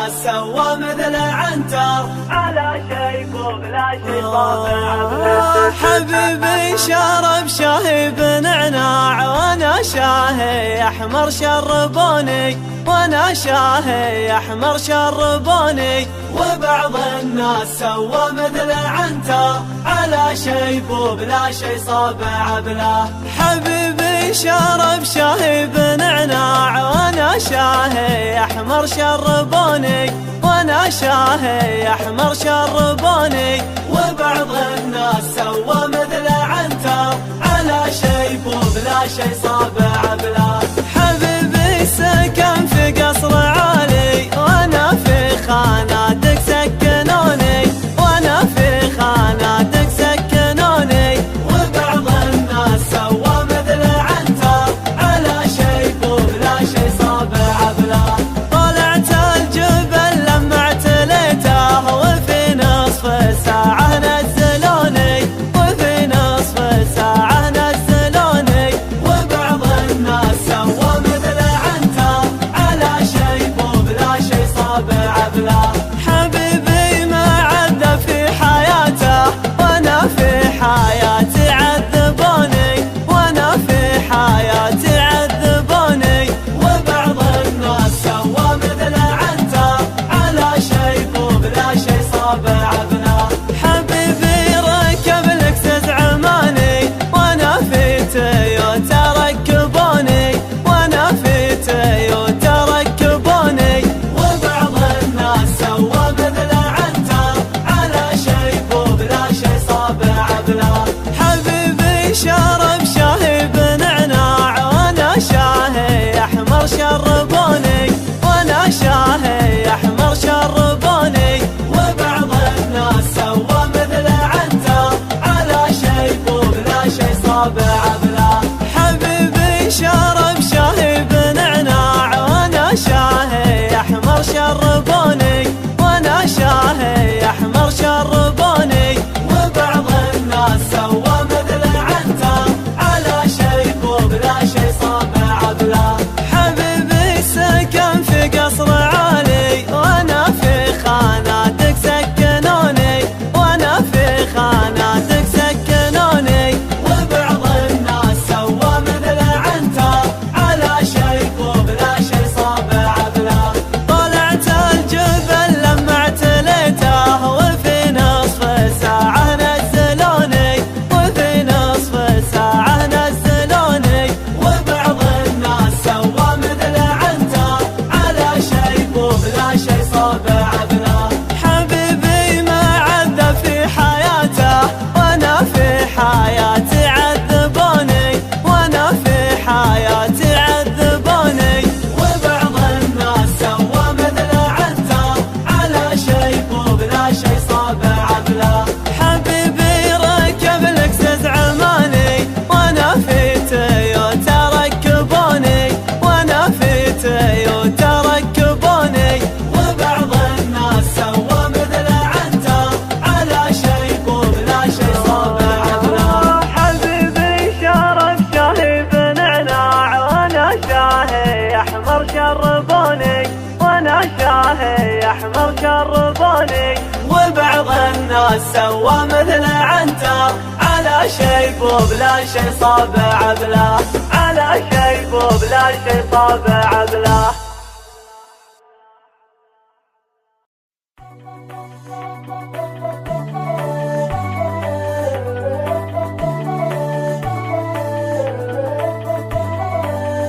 الناس سوى مثل عنتر على شيب وبلا شي طابع. حبيبي شرب شاهي بنعناع وانا شاهي احمر شربوني، وانا شاهي احمر شربوني. وبعض الناس سوى مثل عنتر على شيب وبلا شي صابع بلا. حبيبي شرب شاهي بنعناع وانا شاهي احمر شربوني، وانا شاهي احمر شربوني. وبعض الناس سوى مثل عنتر على شيب وبلا شي صابع بلا. حبيبي سكن في قصر عالي وانا في خاناتك سكنوني، وانا في خاناتك سكنوني. وبعض الناس سوى مثل عنتر على شيب وبلا شي صابع بلا. طلعت الجبل لما اعتليته وفي نصف ساعة نزلوني، وفي نصف ساعة نزلوني. وبعض الناس سوى مثل عنتر على شيب وبلا شي صابع بلا. حبيبي ما عذب في حياته وانا في حياتي عذبوني، وانا في حياتي عذبوني. وبعض الناس سوى مثل عنتر على شيب وبلا شي صابع بلا. حبيبي ركب لكسس عماني وانا في تويوتا ركبوني، وانا في تويوتا ركبوني. وبعض الناس سوى مثل عنتر على شيب وبلا شي صابع بلا. حبيبي شرب شاهي بنعناع وانا شاهي احمر شربوني، وانا شاهي احمر شربوني. وبعض الناس سوى مثل عنتر على شيب وبلا شي صابع بلا. حبيبي شرب شاهي بنعناع وانا شاهي احمر شربوني، وانا شاهي احمر شربوني. وبعض الناس سوى مثل عنتر على شيب وبلا شي صابع بلا. حبيبي سكن في قصر عالي وانا في خاناتك سكنوني، وانا في خاناتك سكنوني. وبعض الناس سوى مثل عنتر على شيب وبلا شي صابع بلا. طلعت الجبل لما اعتليته وفي نصف ساعة نزلوني، وفي نصف ساعة نزلوني. وبعض الناس سوى مثل عنتر على شيب وبلا شي صابع بلا. حبيبي ما عذب في حياته وانا في حياتي عذبوني، وانا في حياتي عذبوني. وبعض الناس سوى مثل عنتر على شيب وبلا شي صابع بلا. حبيبي ركب لكسس عماني وانا في تويوتا ركبوني، وانا في تويوتا ركبوني. وبعض الناس سوى مثل عنتر على شيب وبلا شي صابع بلا. حبيبي شرب شاهي بنعناع وانا شاهي احمر شربوني، وانا شاهي احمر شربوني. وبعض الناس سوى مثل عنتر على شيب وبلا شي صابع بلا، على شيب وبلا شي صابع بلا.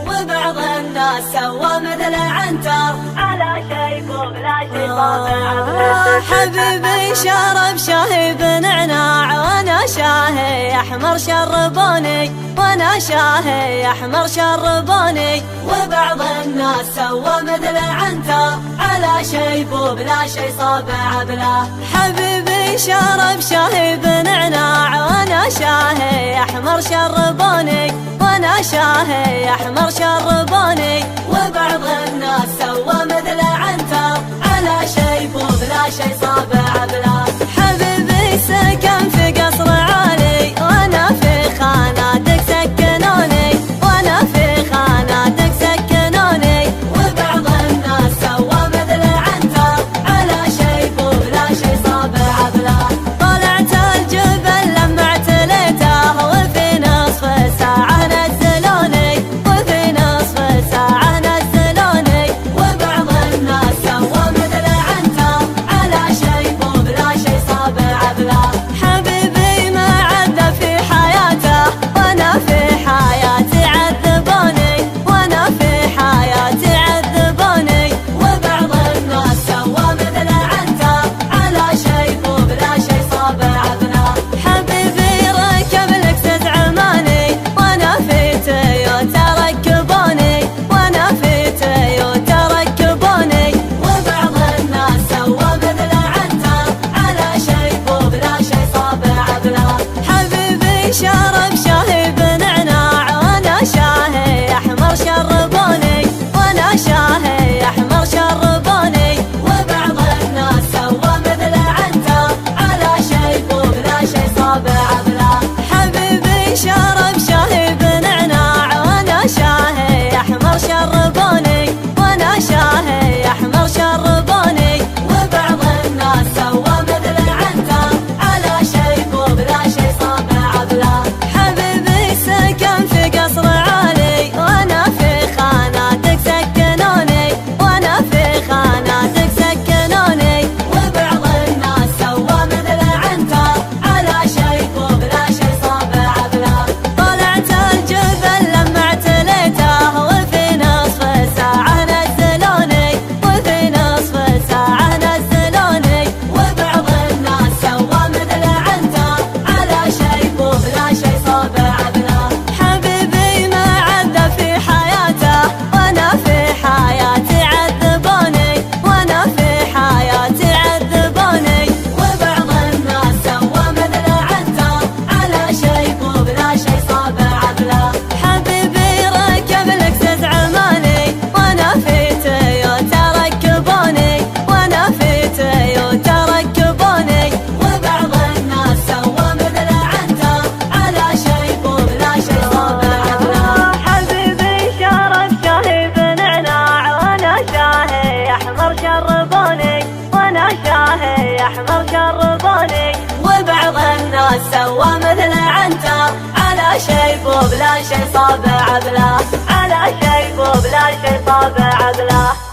وبعض الناس سوى مثل عنتر على شيب وبلا شي صابع بلا. حبيبي شرب شاهي بنعناع وانا شاهي احمر شربوني، وانا شاهي احمر شربوني. وبعض الناس سوى مثل عنتر على شيب وبلا شي صابع بلا. حبيبي شرب شاهي بنعناع وانا شاهي احمر شربوني، وانا شاهي احمر شربوني. وبعض الناس سوى مثل عنتر على شيب وبلا شي صابع بلا. حبيبي سكن في قصر عالي وانا في خاناتك سكنوني، وانا في خاناتك سكنوني. وبعض الناس سوى مثل عنتر يحبوني، وبعض الناس سوى مثل عنتر على شيب وبلا شي صابع بله، على شيب وبلا شي صابع بله.